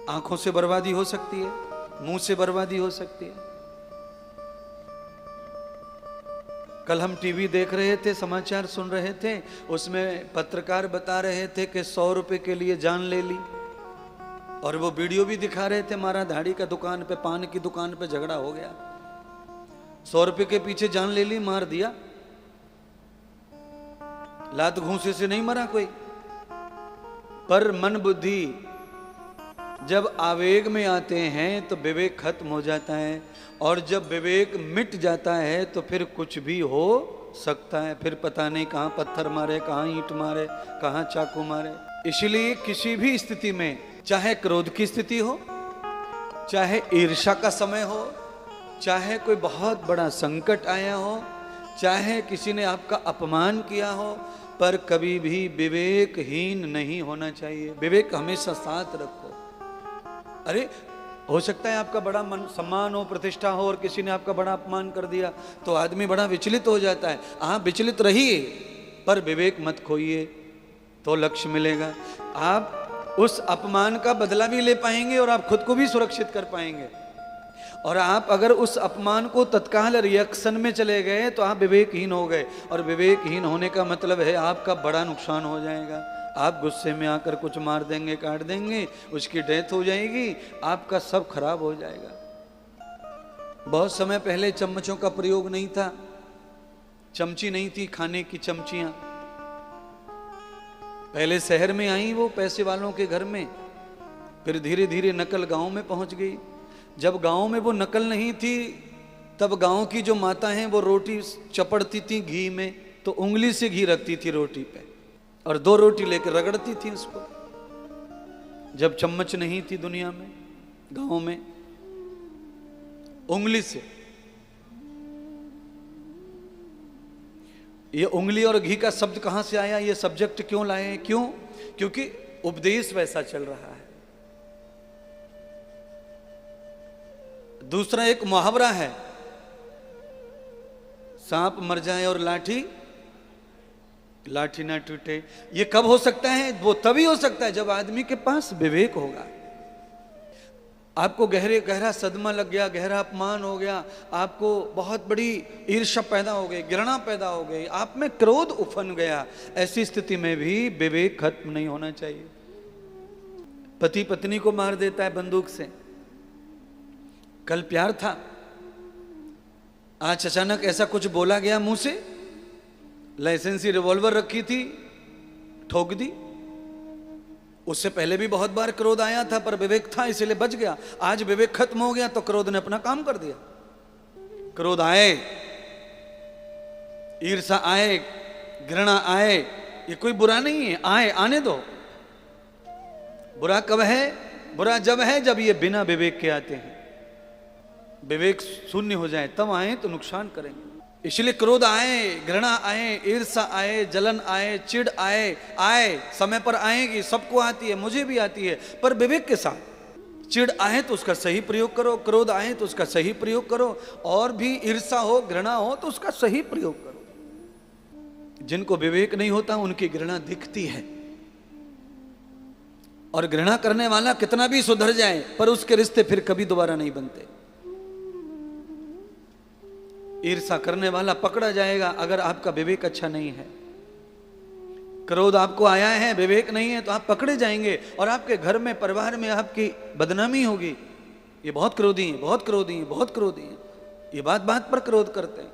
आंखों से बर्बादी हो सकती है, मुंह से बर्बादी हो सकती है। कल हम टीवी देख रहे थे, समाचार सुन रहे थे, उसमें पत्रकार बता रहे थे कि 100 रुपए के लिए जान ले ली, और वो वीडियो भी दिखा रहे थे, मारा धाड़ी का दुकान पे, पान की दुकान पे झगड़ा हो गया, 100 रुपए के पीछे जान ले ली, मार दिया। लात घूंसे से नहीं मरा कोई, पर मन बुद्धि जब आवेग में आते हैं तो विवेक खत्म हो जाता है, और जब विवेक मिट जाता है तो फिर कुछ भी हो सकता है। फिर पता नहीं कहाँ पत्थर मारे, कहाँ ईंट मारे, कहाँ चाकू मारे। इसलिए किसी भी स्थिति में, चाहे क्रोध की स्थिति हो, चाहे ईर्ष्या का समय हो, चाहे कोई बहुत बड़ा संकट आया हो, चाहे किसी ने आपका अपमान किया हो, पर कभी भी विवेकहीन नहीं होना चाहिए। विवेक हमेशा साथ रखो। अरे हो सकता है आपका बड़ा मन सम्मान हो, प्रतिष्ठा हो, और किसी ने आपका बड़ा अपमान कर दिया तो आदमी बड़ा विचलित हो जाता है। आप विचलित रहिए, पर विवेक मत खोइए, तो लक्ष्य मिलेगा। आप उस अपमान का बदला भी ले पाएंगे और आप खुद को भी सुरक्षित कर पाएंगे। और आप अगर उस अपमान को तत्काल रिएक्शन में चले गए तो आप विवेकहीन हो गए, और विवेकहीन होने का मतलब है आपका बड़ा नुकसान हो जाएगा। आप गुस्से में आकर कुछ मार देंगे, काट देंगे, उसकी डेथ हो जाएगी, आपका सब खराब हो जाएगा। बहुत समय पहले चम्मचों का प्रयोग नहीं था, चमची नहीं थी, खाने की चमचियां पहले शहर में आई, वो पैसे वालों के घर में, फिर धीरे धीरे नकल गांव में पहुंच गई। जब गांव में वो नकल नहीं थी, तब गांव की जो माता हैं वो रोटी चपड़ती थी घी में, तो उंगली से घी रखती थी रोटी पे, और 2 रोटी लेकर रगड़ती थी उसको। जब चम्मच नहीं थी दुनिया में, गांव में उंगली से। ये उंगली और घी का शब्द कहां से आया, ये सब्जेक्ट क्यों लाए? क्यों? क्योंकि उपदेश वैसा चल रहा है। दूसरा एक मुहावरा है, सांप मर जाए और लाठी ना टूटे। ये कब हो सकता है? वो तभी हो सकता है जब आदमी के पास विवेक होगा। आपको गहरा सदमा लग गया, गहरा अपमान हो गया, आपको बहुत बड़ी ईर्ष्या पैदा हो गई, घृणा पैदा हो गई, आप में क्रोध उफन गया। ऐसी स्थिति में भी विवेक खत्म नहीं होना चाहिए। पति पत्नी को मार देता है बंदूक से। कल प्यार था, आज अचानक ऐसा कुछ बोला गया मुंह से, लाइसेंसी रिवॉल्वर रखी थी, ठोक दी। उससे पहले भी बहुत बार क्रोध आया था, पर विवेक था इसलिए बच गया। आज विवेक खत्म हो गया तो क्रोध ने अपना काम कर दिया। क्रोध आए, ईर्ष्या आए, घृणा आए, ये कोई बुरा नहीं है, आए, आने दो। बुरा कब है? बुरा जब है जब ये बिना विवेक के आते हैं। विवेक शून्य हो जाए तब आए तो नुकसान करेंगे। इसलिए क्रोध आए, घृणा आए, ईर्ष्या आए, जलन आए, चिढ़ आए, समय पर आएगी, सबको आती है, मुझे भी आती है, पर विवेक के साथ। चिढ़ आए तो उसका सही प्रयोग करो, क्रोध आए तो उसका सही प्रयोग करो, और भी ईर्ष्या हो, घृणा हो तो उसका सही प्रयोग करो। जिनको विवेक नहीं होता उनकी घृणा दिखती है, और घृणा करने वाला कितना भी सुधर जाए पर उसके रिश्ते फिर कभी दोबारा नहीं बनते। ईर्ष्या करने वाला पकड़ा जाएगा अगर आपका विवेक अच्छा नहीं है। क्रोध आपको आया है, विवेक नहीं है, तो आप पकड़े जाएंगे और आपके घर में, परिवार में आपकी बदनामी होगी। ये बहुत क्रोधी हैं, बहुत क्रोधी हैं, बहुत क्रोधी हैं, ये बात बात पर क्रोध करते हैं।